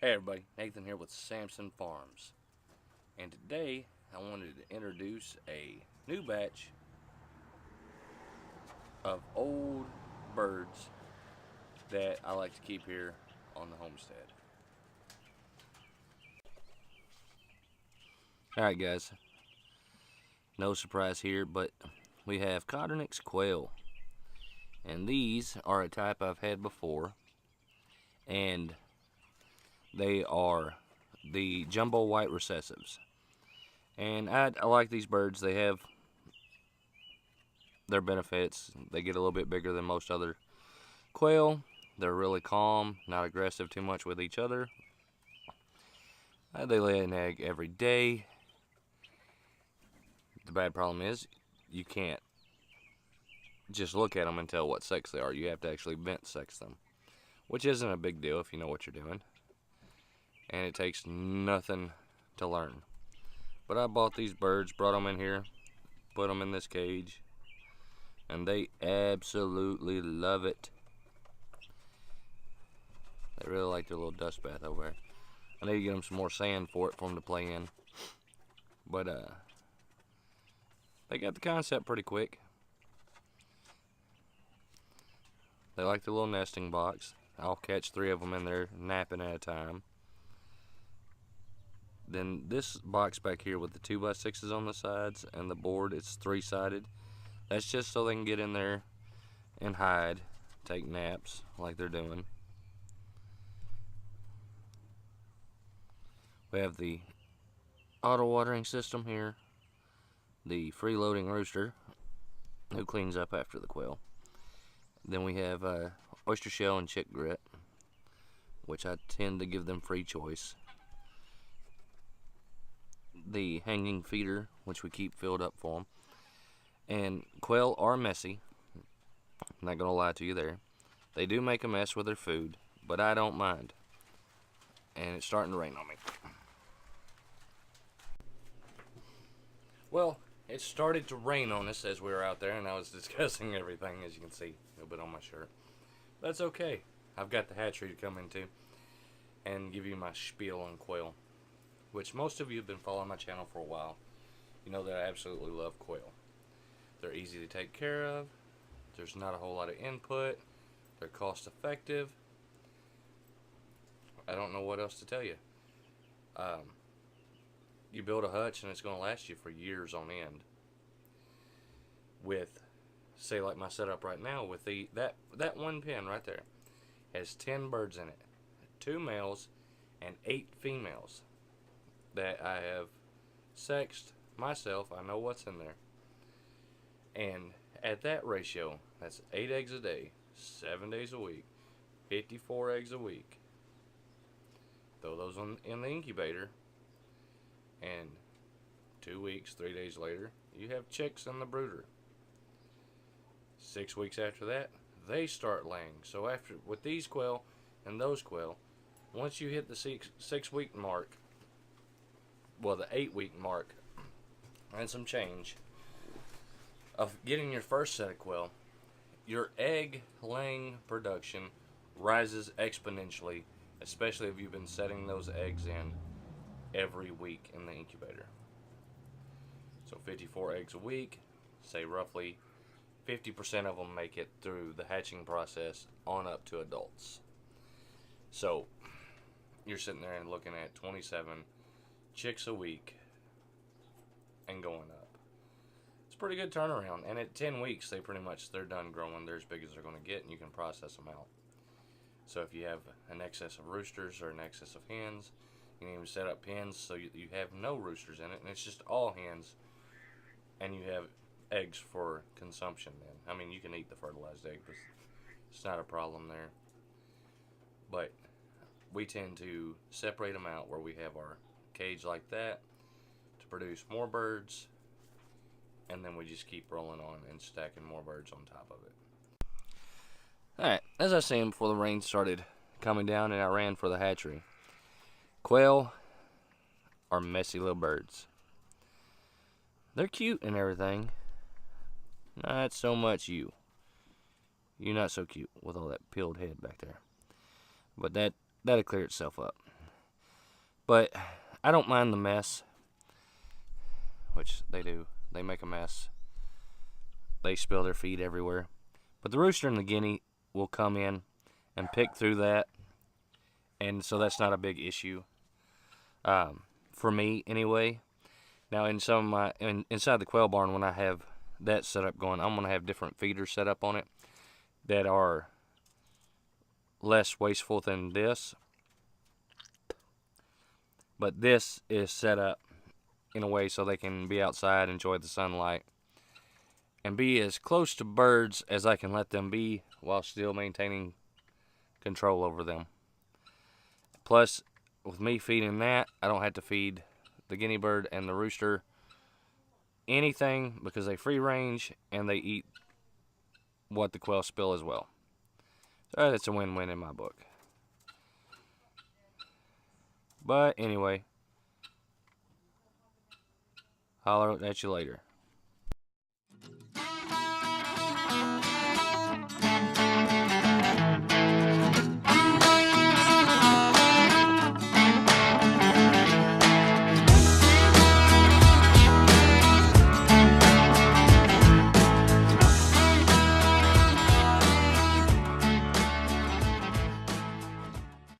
Hey everybody, Nathan here with Sampson Farms, and today I wanted to introduce a new batch of old birds that I like to keep here on the homestead. Alright guys, no surprise here, but we have Cotternick's quail, and these are a type I've had before, and they are the jumbo white recessives. And I like these birds. They have their benefits. They get a little bit bigger than most other quail. They're really calm, not aggressive too much with each other. They lay an egg every day. The bad problem is you can't just look at them and tell what sex they are. You have to actually vent sex them, which isn't a big deal if you know what you're doing. And it takes nothing to learn. But I bought these birds, brought them in here, put them in this cage, and they absolutely love it. They really like their little dust bath over there. I need to get them some more sand for them to play in. But they got the concept pretty quick. They like the little nesting box. I'll catch 3 of them in there napping at a time. Then this box back here with the 2x6s on the sides and the board, it's 3-sided. That's just so they can get in there and hide, take naps like they're doing. We have the auto watering system here, the free-loading rooster who cleans up after the quail. Then we have oyster shell and chick grit, which I tend to give them free choice. The hanging feeder, which we keep filled up for them. And quail are messy. I'm not gonna lie to you there. They do make a mess with their food, but I don't mind. And it's starting to rain on me. Well, it started to rain on us as we were out there, and I was discussing everything, as you can see, a little bit on my shirt. That's okay. I've got the hatchery to come into and give you my spiel on quail, which most of you have been following my channel for a while. You know that I absolutely love quail. They're easy to take care of. There's not a whole lot of input. They're cost effective. I don't know what else to tell you. You build a hutch and it's going to last you for years on end. With, say like my setup right now, with that one pen right there has 10 birds in it, 2 males and 8 females that I have sexed myself. I know what's in there. And at that ratio, that's 8 eggs a day, 7 days a week, 54 eggs a week. Throw those in the incubator, and 2 weeks, 3 days later, you have chicks in the brooder. 6 weeks after that, they start laying. So after, with these quail and those quail, once you hit the 6 week mark, well, the 8 week mark, and some change of getting your first set of quail, your egg laying production rises exponentially, especially if you've been setting those eggs in every week in the incubator. So 54 eggs a week, say roughly 50% of them make it through the hatching process on up to adults. So you're sitting there and looking at 27 chicks a week and going up. It's a pretty good turnaround, and at 10 weeks they're done growing. They're as big as they're going to get, and you can process them out. So if you have an excess of roosters or an excess of hens, you can even set up pens so you have no roosters in it, and it's just all hens, and you have eggs for consumption then. I mean, you can eat the fertilized egg, but it's not a problem there. But we tend to separate them out where we have our cage like that to produce more birds, and then we just keep rolling on and stacking more birds on top of it. Alright, as I was saying before the rain started coming down and I ran for the hatchery, quail are messy little birds. They're cute and everything. Not so much you. You're not so cute with all that peeled head back there. But that'll clear itself up. But I don't mind the mess, which they do. They make a mess. They spill their feed everywhere. But the rooster and the guinea will come in and pick through that, and so that's not a big issue for me anyway. Now in some of my inside the quail barn, when I have that set up going, I'm gonna have different feeders set up on it that are less wasteful than this. But this is set up in a way so they can be outside, enjoy the sunlight, and be as close to birds as I can let them be while still maintaining control over them. Plus, with me feeding that, I don't have to feed the guinea bird and the rooster anything because they free range and they eat what the quail spill as well. So that's a win-win in my book. But anyway, holler at you later.